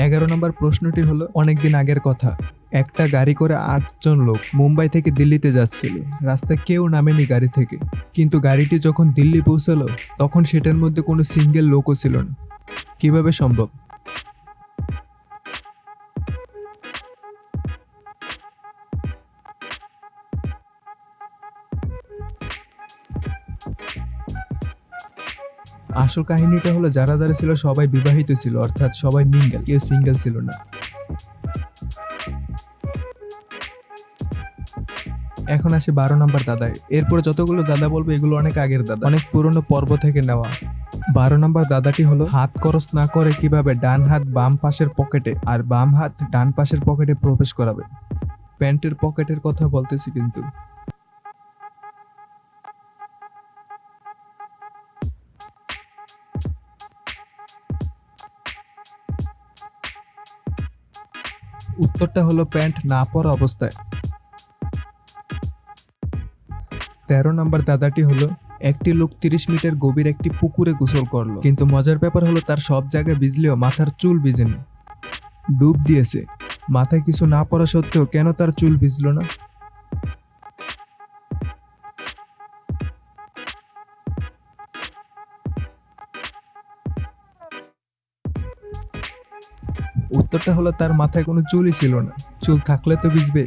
11 নম্বর প্রশ্নটি হলো অনেকদিন আগের কথা। একটা গাড়ি করে 8 জন লোক মুম্বাই থেকে দিল্লিতে যাচ্ছিল। রাস্তায় কেউ নামেনি গাড়ি থেকে, কিন্তু গাড়িটি যখন দিল্লি পৌঁছালো তখন সেটার মধ্যে কোনো সিঙ্গেল লোকও ছিল না। কিভাবে সম্ভব? আসল কাহিনীটা হলো যারা যারা ছিল সবাই বিবাহিত ছিল, অর্থাৎ সবাই মিঙ্গেল, কেউ সিঙ্গেল ছিল না। এখন আসে 12 নম্বর দাদায়। এরপরে যতগুলো দাদা বলবো এগুলো অনেক আগের দাদা, অনেক পুরনো পর্ব থেকে নেওয়া। 12 নম্বর দাদাটি হলো হাত খরচ না করে কিভাবে ডান হাত বাম পাশের পকেটে আর বাম হাত ডান পাশের পকেটে প্রবেশ করাবে। প্যান্টের পকেটের কথা বলতেছি কিন্তু। উত্তরটা হলো প্যান্ট না পরা অবস্থায়। 13 নম্বর দাদাটি হলো একটি লোক 30 মিটার গভীর একটি পুকুরে গোসল করলো, কিন্তু মজার ব্যাপার হলো তার সব জায়গায় ভিজলেও মাথার চুল ভিজেনি। ডুব দিয়েছে, মাথায় কিছু না পড়া সত্ত্বেও কেন তার চুল ভিজলো না? উত্তরটা হলো তার মাথায় কোনো চুলই ছিল না। চুল থাকলে তো ভিজবে।